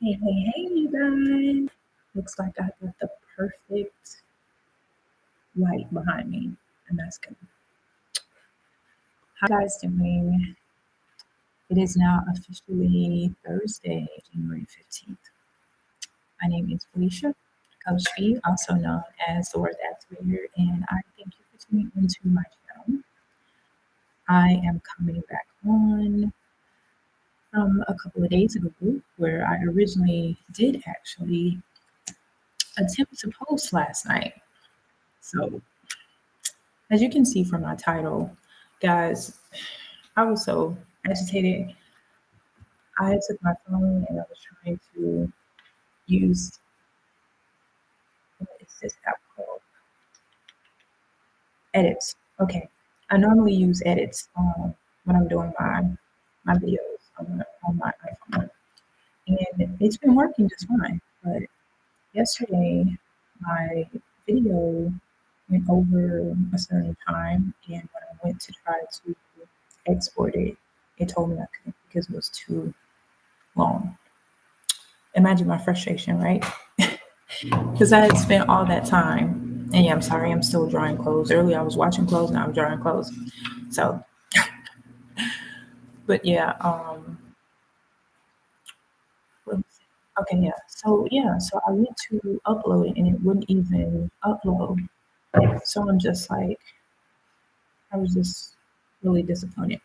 Hey, you guys. Looks like I got the perfect light behind me, and that's good. How you guys doing? It is now officially Thursday, January 15th. My name is Felicia, Coach B, also known as the Word Activator, and I thank you for tuning into my channel. I am coming back on from a couple of days ago where I originally did actually attempt to post last night. So as you can see from my title, guys, I was so agitated. I took my phone and I was trying to use what is this app called? Edits. Okay. I normally use edits when I'm doing my videos on my iPhone. And it's been working just fine. But yesterday my video went over a certain time, and when I went to try to export it, it told me I couldn't because it was too long. Imagine my frustration, right? Because I had spent all that time. And yeah, I'm sorry, I'm still drying clothes. Earlier I was washing clothes, now I'm drying clothes. So, but yeah, okay, so I went to upload it and it wouldn't even upload. So I'm just like, I was just really disappointed.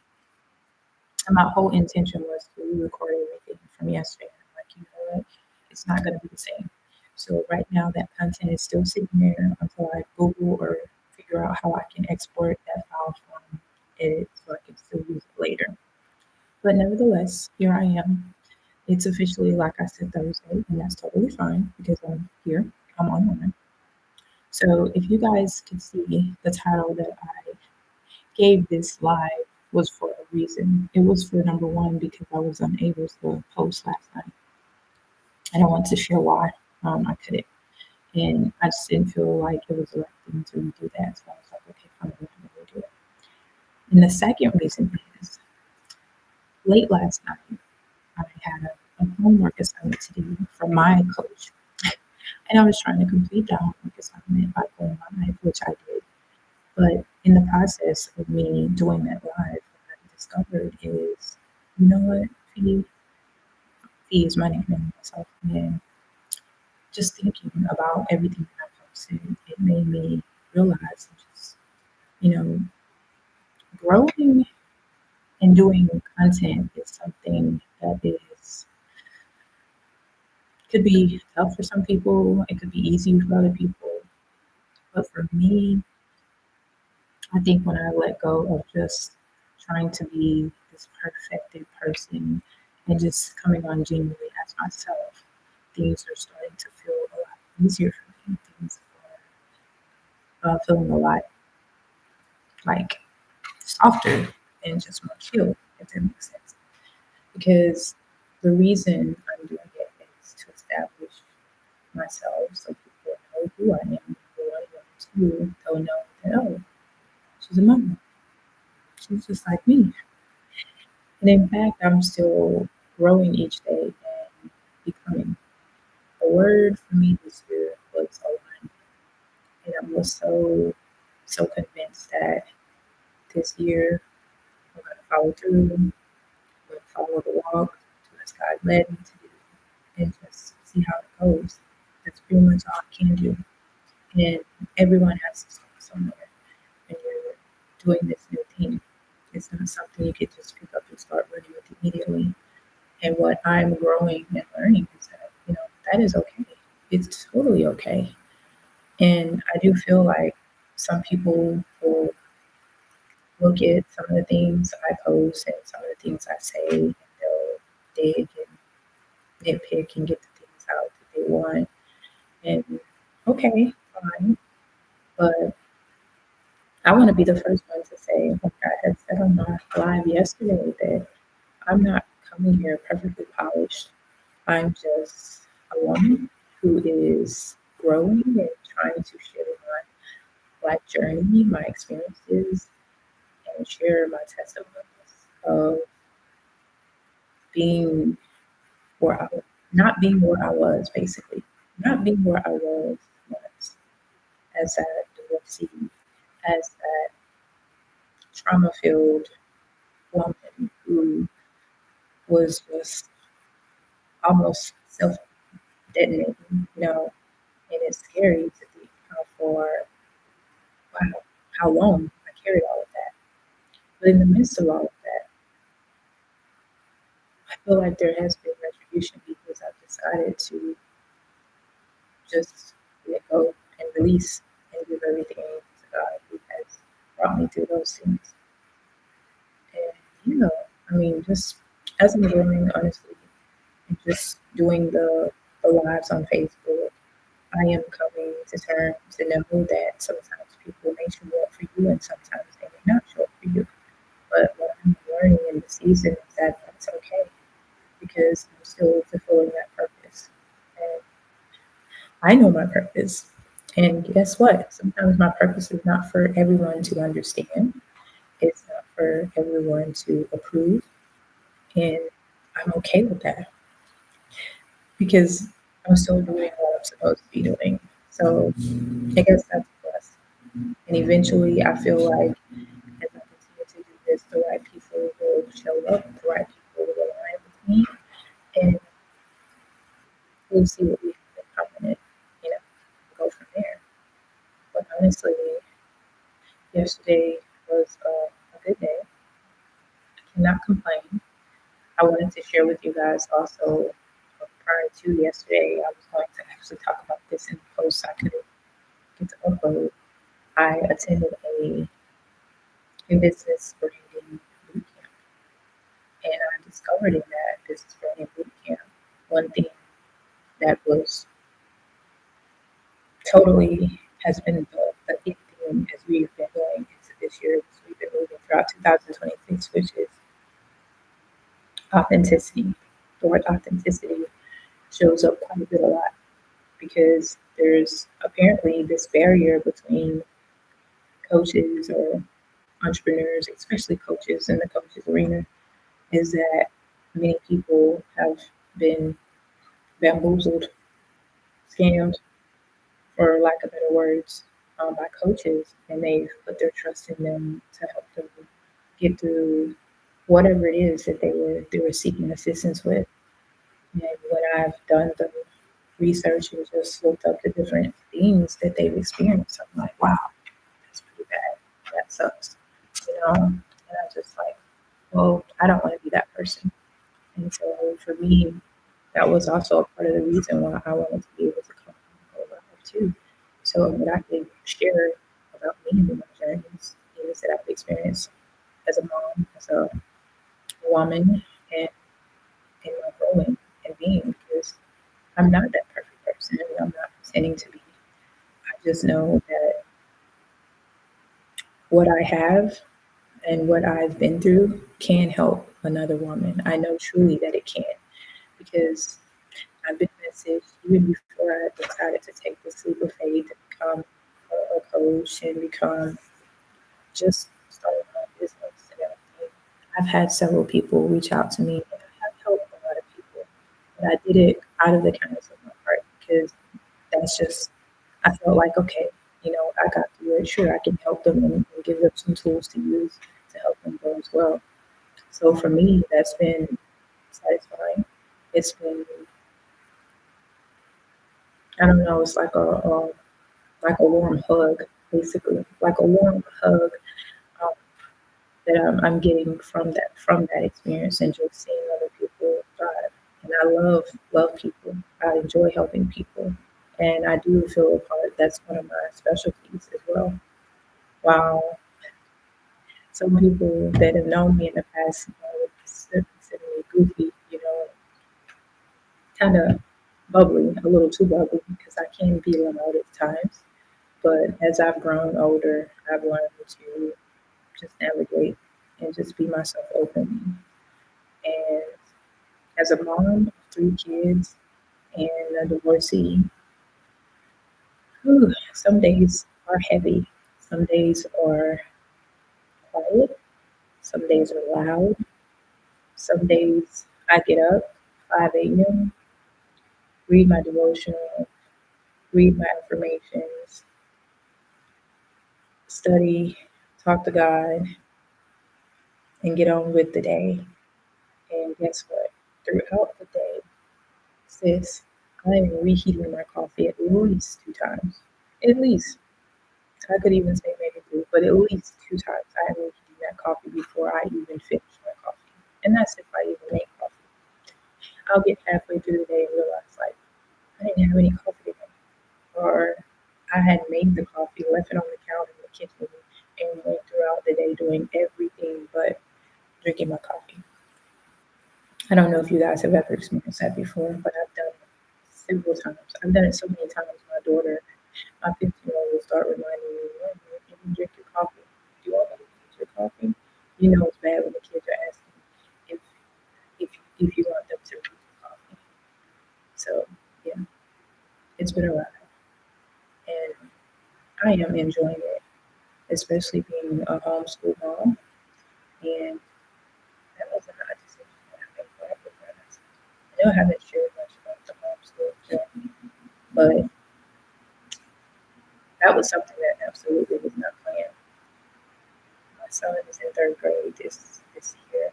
And my whole intention was to re-record everything from yesterday. I'm like, you know what? It's not going to be the same. So right now, that content is still sitting there until I Google or figure out how I can export that file from it so I can still use it later. But nevertheless, here I am. It's officially, like I said, Thursday, and that's totally fine because I'm here. I'm online. So if you guys can see the title that I gave this live was for a reason. It was for number one because I was unable to post last night. I don't want to share why I couldn't, and I just didn't feel like it was the right thing to do that. So I was like, okay, fine, I'm not going to do it. And the second reason is late last night I had a homework assignment to do from my coach, and I was trying to complete that homework assignment by going live, which I did. But in the process of me doing that live, what I discovered is, you know what, Fee, Fee is my nickname myself. And just thinking about everything that I posted, it made me realize just, you know, growing and doing content is something that is could be tough for some people. It could be easy for other people. But for me, I think when I let go of just trying to be this perfected person and just coming on genuinely as myself, things are starting to feel a lot easier for me. Things are feeling a lot like softer and just more chill, if that makes sense. Because the reason I'm doing it is to establish myself so people know who I am. Number one, number two, they'll know that, oh, she's a mama. She's just like me. And in fact, I'm still growing each day and becoming. The word for me this year was alignment. And I was so convinced that this year I'm going to follow through, I'm going to follow the walk as God led me to do, and just see how it goes. That's pretty much all I can do. And everyone has to start somewhere when you're doing this new thing. It's not something you could just pick up and start running with immediately. And what I'm growing and learning is that, that is okay. It's totally okay. And I do feel like some people will look at some of the things I post and some of the things I say, and they'll dig and nitpick and get the things out that they want. And okay, fine. But I want to be the first one to say, like I had said on my live yesterday, that I'm not coming here perfectly polished. I'm just a woman who is growing and trying to share my life journey, my experiences, and share my testimonies of being, or not being where I was, basically, not being where I was once as that divorcee, as that trauma filled woman who was just almost self detonating, and it's scary to think wow, how long I carried all of that. But in the midst of all of that, I feel like there has been retribution because I've decided to just let go and release and give everything to God who has brought me through those things. And just as I'm growing, honestly, and just doing the lives on Facebook, I am coming to terms to know that sometimes people may show up for you and sometimes they may not show up for you. But what I'm learning in the season is that that's okay because I'm still fulfilling that purpose. And I know my purpose. And guess what? Sometimes my purpose is not for everyone to understand. It's not for everyone to approve. And I'm okay with that because I'm still doing what I'm supposed to be doing. So I guess that's a plus. And eventually I feel like as I continue to do this, the right people will show up, the right people will align with me, and we'll see what we have in common and, go from there. But honestly, yesterday was a good day. I cannot complain. I wanted to share with you guys also prior to yesterday, I was going to actually talk about this in the post I couldn't get to upload. I attended a business branding boot camp, and I discovered in that business branding boot camp one thing that was totally has been the big theme as we've been going into this year, as we've been moving throughout 2026, which is authenticity. The word authenticity shows up quite a bit a lot because there's apparently this barrier between coaches or entrepreneurs, especially coaches in the coaches arena, is that many people have been bamboozled, scammed, for lack of better words, by coaches, and they've put their trust in them to help them get through whatever it is that they were seeking assistance with. And when I've done the research and just looked up the different things that they've experienced, I'm like, wow, that's pretty bad. That sucks, And I just like, well, I don't want to be that person. And so for me, that was also a part of the reason why I wanted to be able to come and go live too. So that I could share about me and my journeys, things that I've experienced as a mom, as a woman, and in my growing and being, because I'm not that perfect person. I'm not pretending to be. I just know that what I have and what I've been through can help another woman. I know truly that it can because I've been messaged even before I decided to take this leap of faith and become a coach and become just starting my own business and everything. I've had several people reach out to me and I have helped a lot of people. But I did it out of the kindness of my heart because that's just, I felt like, okay, I got through it. Sure, I can help them and give them some tools to use to help them grow as well. So for me, that's been satisfying. It's been, I don't know, it's like a warm hug, basically, like a warm hug um, that I'm getting from that experience and just seeing other people thrive. And I love people. I enjoy helping people, and I do feel a part. That's one of my specialties as well. While some people that have known me in the past would consider me goofy, kind of bubbly, a little too bubbly because I can be loud at times. But as I've grown older, I've learned to just navigate and just be myself openly. And as a mom of three kids and a divorcee, some days are heavy. Some days are quiet. Some days are loud. Some days I get up 5 a.m. read my devotional, read my affirmations, study, talk to God, and get on with the day. And guess what? Throughout the day, sis, I am reheating my coffee at least 2 times. At least. I could even say maybe three, but at least 2 times I am reheating that coffee before I even finish my coffee. And that's if I even make coffee. I'll get halfway through the day and realize, like, I didn't have any coffee today. Or I had made the coffee, left it on the counter in the kitchen, and went throughout the day doing everything but drinking my coffee. I don't know if you guys have ever experienced that before, but I've done it several times. I've done it so many times. My 15-year-old will start reminding me, "Mom, can you drink your coffee? Do you want me to drink your coffee?" You know it's bad when the kids are asking if if if you want them to drink your coffee. So yeah, it's been a ride, and I am enjoying it, especially being a homeschool mom. And that was not a decision that I made for us. I know I haven't shared much about the homeschool journey, but that was something that absolutely was not planned. My son is in third grade this year,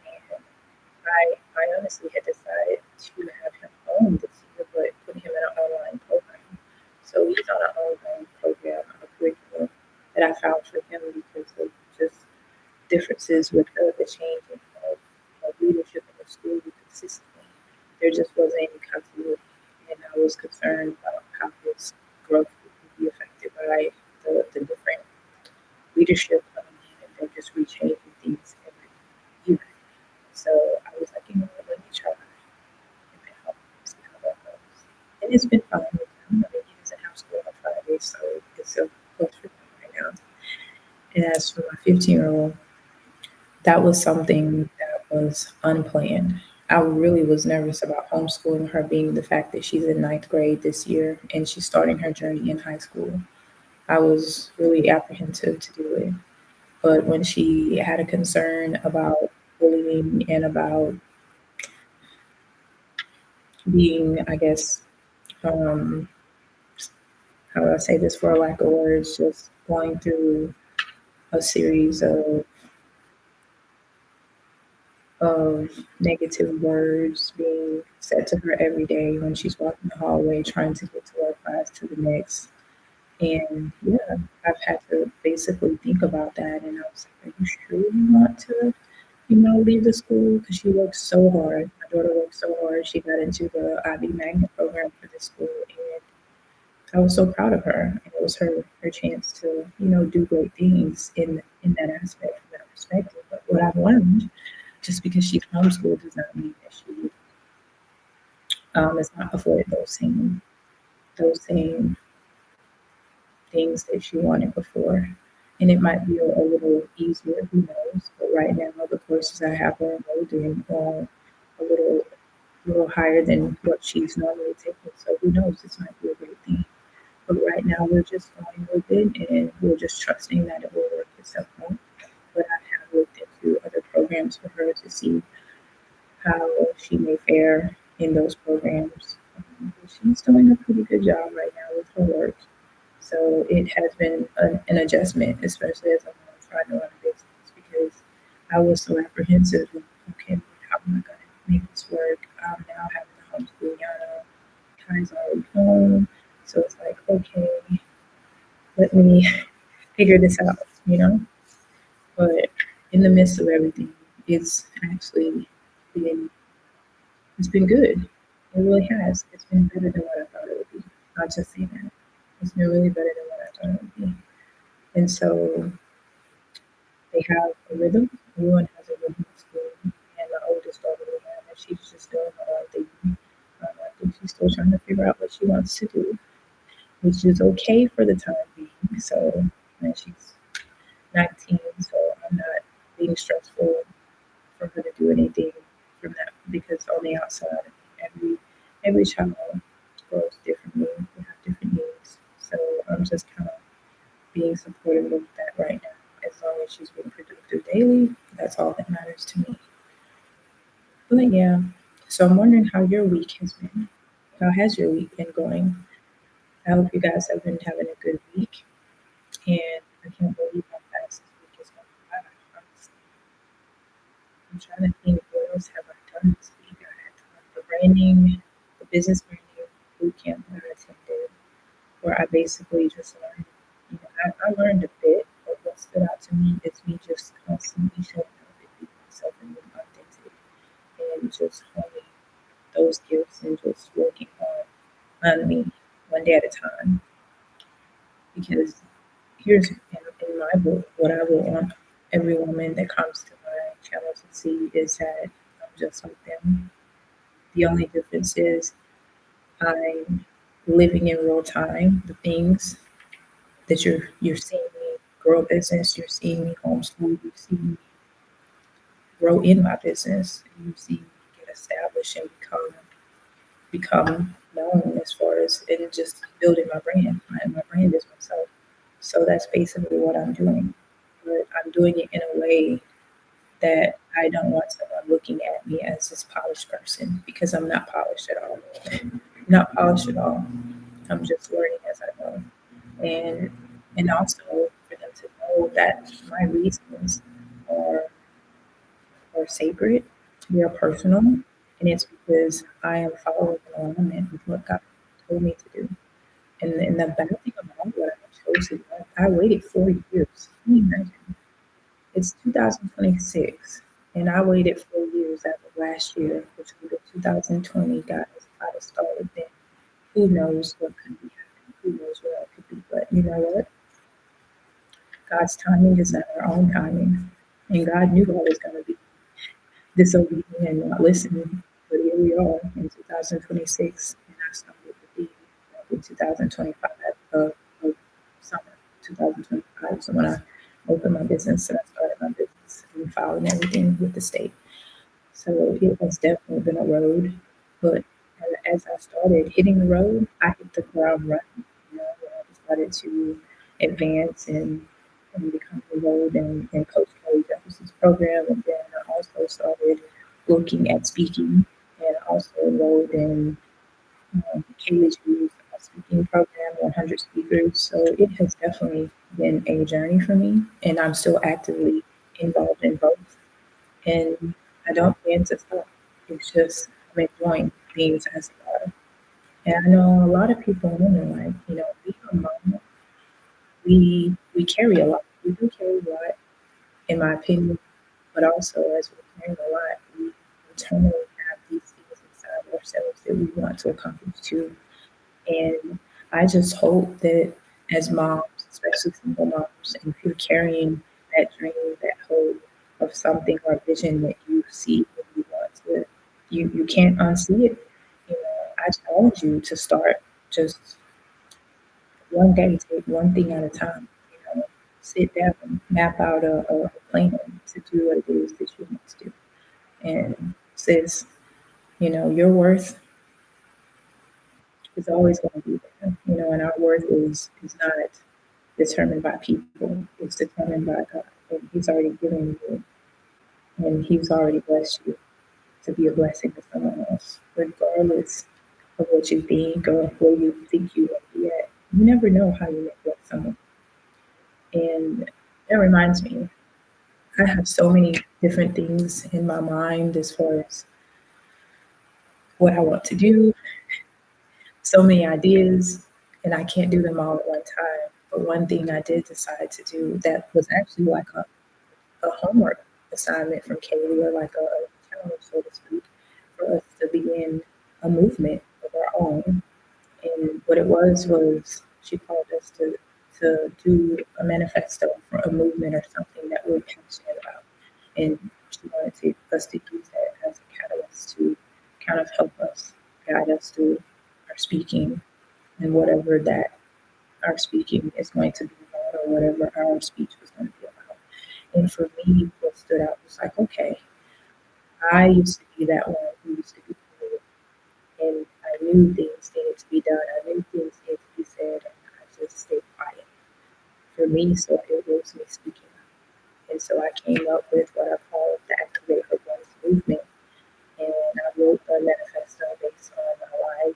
and I honestly had decided to have him home this year, but put him in an online program. So he's on an online program, a curriculum that I found for him because of just differences with the changing of leadership in the school consistently. There just wasn't any continuity, and I was concerned about how his growth would be affected by the different leadership coming in and they're just rechanging things every year. So I was like, you know what, let me try and help see how that goes. And it's been fine with him. I mean, he doesn't have school on Fridays, so it's a plus for him right now. And as for my 15-year-old, that was something that was unplanned. I really was nervous about homeschooling her, being the fact that she's in ninth grade this year and she's starting her journey in high school. I was really apprehensive to do it. But when she had a concern about bullying and about being, I guess, um, how do I say this for a lack of words, just going through a series of negative words being said to her every day when she's walking the hallway trying to get to one class to the next. And yeah, I've had to basically think about that. And I was like, are you sure you want to, leave the school? Because she worked so hard. My daughter worked so hard. She got into the IB Magnet program for this school. And I was so proud of her. And it was her chance to, do great things in that aspect, from that perspective. But what I've learned, just because she's homeschooled does not mean that she is not afforded those same things that she wanted before. And it might be a little easier, who knows? But right now, the courses I have her enrolled in are a little higher than what she's normally taking. So who knows? This might be a great thing. But right now, we're just going with it, and we're just trusting that it will work itself out. But I have looked into other programs for her to see how she may fare in those programs. She's doing a pretty good job right now with her work. So it has been an adjustment, especially as I'm trying to run a business, because I was so apprehensive. Of, okay, how am I going to make this work? I'm now having to homeschool Yana. Kai's already home. So it's like, okay, let me figure this out. But in the midst of everything, it's actually been it's been good. It really has. It's been better than what I thought it would be. I'll just say that. It's been really better than what I thought it would be. And so they have a rhythm. Everyone has a rhythm at school. And the oldest daughter we have, and she's just doing her own thing. I think she's still trying to figure out what she wants to do, which is okay for the time being. So, and she's 19, so I'm not being stressful for her to do anything from that, because on the outside, every child grows differently. They have different needs. So I'm just kind of being supportive of that right now. As long as she's being productive daily, that's all that matters to me. But yeah, so I'm wondering how your week has been. How has your week been going? I hope you guys have been having a good week. And I can't believe how fast this week is going by. Honestly, I'm trying to think what else have I done this week. I had the branding, the business branding boot camp that I attended, where I basically just learned. I learned a bit, but what stood out to me is me just constantly showing up and being myself and being authentic, and just honing those gifts and just working on me one day at a time. Because here's in my book, what I will want every woman that comes to my channel to see is that I'm just like them. The only difference is I'm living in real time the things that you're seeing me grow a business, you're seeing me homeschool, you're seeing me grow in my business, and you see me get established and become known as far as in just building my brand. My brand is myself. So that's basically what I'm doing. But I'm doing it in a way that I don't want someone looking at me as this polished person because I'm not polished at all. Not polished at all. I'm just learning as I go. And also for them to know that my reasons are are sacred, they are personal, and it's because I am following in alignment with what God told me to do. And the bad thing about what I chose to do, I waited 4 years. Can you imagine? It's 2026, and I waited 4 years out of last year, which would be 2020, guys. If I'd have started then, who knows what could be happening? Who knows what it could be? But you know what? God's timing is not our own timing. And God knew I was going to be disobedient and not listening. But here we are in 2026, and I started the deed in 2025 of summer 2025. So when I opened my business and I started my business and filing everything with the state. So it has definitely been a road, but as I started hitting the road, I hit the ground running. When I started to advance and become enrolled in Coach Kelly Jefferson's program, and then I also started looking at speaking, and also enrolled in Kaylee's speaking program, 100 speakers. So it has definitely been a journey for me, and I'm still actively involved in both. And I don't plan to stop. It's just I'm enjoying being as a daughter. And I know a lot of people wonder, like, being a mom, we carry a lot. We do carry a lot, in my opinion, but also as we're carrying a lot, we internally have these things inside ourselves that we want to accomplish too. And I just hope that as moms, especially single moms, and if you're carrying that dream, that hope of something or vision that you see and you want to, you can't unsee it. I challenge you to start just one day, take one thing at a time. Sit down, map out a plan to do what it is that you want to do. And says, your worth is always going to be there. And our worth is not determined by people. It's determined by God. And He's already given you, and He's already blessed you to be a blessing to someone else, regardless of what you think or where you think you will be at. You never know how you may bless someone. And that reminds me, I have so many different things in my mind as far as what I want to do, so many ideas, and I can't do them all at one time. But one thing I did decide to do that was actually like a homework assignment from Katie, or like a challenge, so to speak, for us to begin a movement of our own. And what it was she called us to do a manifesto for a movement or something that we're passionate about. And she wanted us to use that as a catalyst to kind of help us guide us through our speaking and whatever that our speaking is going to be about, or whatever our speech was going to be about. And for me, what stood out was like, okay, I used to be that one who used to be creative, and I knew things needed to be done. I knew things needed to be said, and I just stayed quiet. For me, so it was me speaking up. And so I came up with what I call the Activate Her Voice movement. And I wrote a manifesto based on my life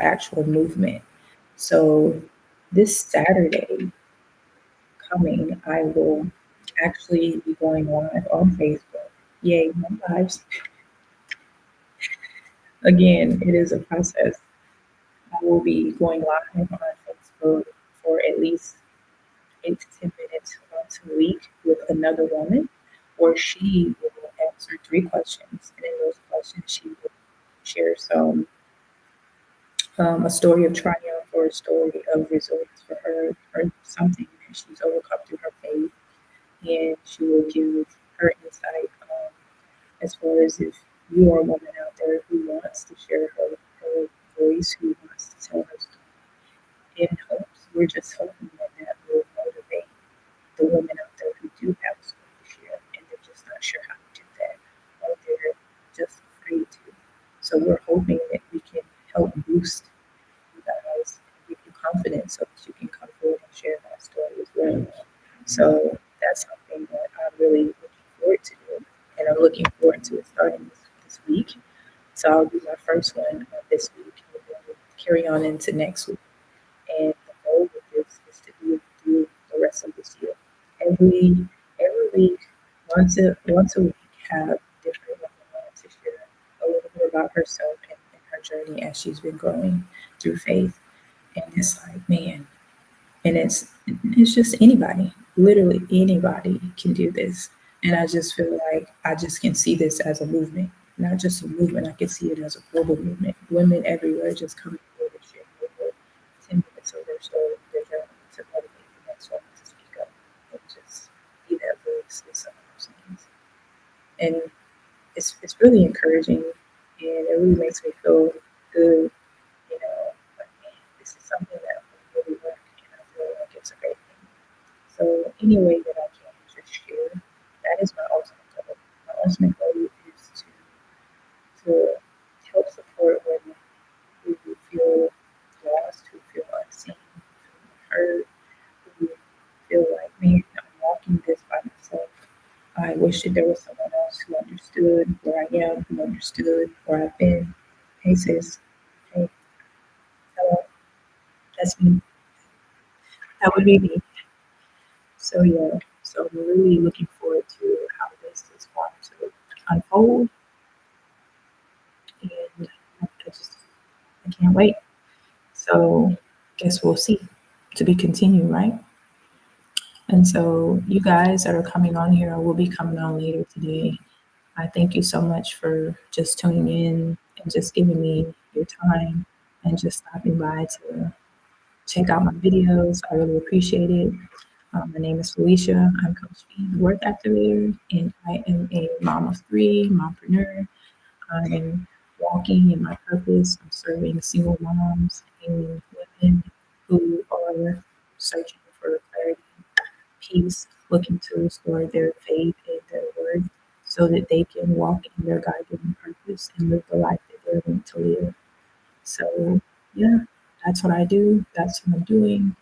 actual movement. So this Saturday coming, I will actually be going live on Facebook. Yay, more lives. Again, it is a process. I will be going live on Facebook for at least 8 to 10 minutes once a week with another woman, where she will answer 3 questions. And in those questions, she will share a story of triumph or a story of resilience for her, or something that she's overcome through her faith. And she will give her insight as far as if you are a woman out there who wants to share her voice, who wants to tell her story in hopes. We're just hoping that that will motivate the women out there who do have a story to share and they're just not sure how to do that, or they're just afraid to. So we're hoping that we can help boost you guys and give you confidence so that you can come forward and share that story as well. So that's something that I'm really looking forward to doing. And I'm looking forward to it starting this week. So I'll do my first one this week and then we'll carry on into next week. And the goal with this is to do it through the rest of this year. Every week, once a week, have different women to share a little bit about herself and her journey as she's been growing through faith. And it's like, man, and it's just anybody, literally anybody can do this. And I just feel like I just can see this as a movement, not just a movement. I can see it as a global movement. Women everywhere just coming forward and sharing over 10 minutes of their story, their journey, to motivate the next woman to speak up and just be that voice in some of those things. And it's really encouraging, and it really makes me feel good. Like, man, this is something that will really work, and I feel like it's a great thing. So any way that I can just share, that is my ultimate goal. My ultimate goal is to help support women who feel lost, who feel unseen, who feel hurt, who feel like, man, I'm walking this by myself. I wish that there was someone else who understood where I am, who understood where I've been. Hey sis, hey, hello, that's me. That would be me. So yeah, so I'm really looking forward to how this is going to unfold, and I can't wait. So guess we'll see. To be continued, right? And so you guys that are coming on here will be coming on later today. I thank you so much for just tuning in and just giving me your time and just stopping by to check out my videos. I really appreciate it. My name is Felicia. I'm Coach B, the Worth Activator, and I am a mom of three, mompreneur. I am walking in my purpose. I'm serving single moms and women who are searching for clarity, peace, looking to restore their faith and their worth so that they can walk in their God-given purpose and live the life that they're meant to live. So, yeah, that's what I do. That's what I'm doing.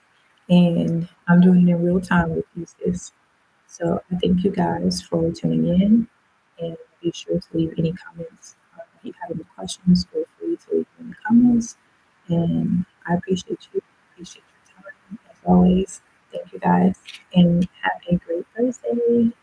And I'm doing it in real time with you, sis. So I thank you guys for tuning in, and be sure to leave any comments. If you have any questions, feel free to leave them in the comments. And I appreciate you. Appreciate your time as always. Thank you guys, and have a great Thursday.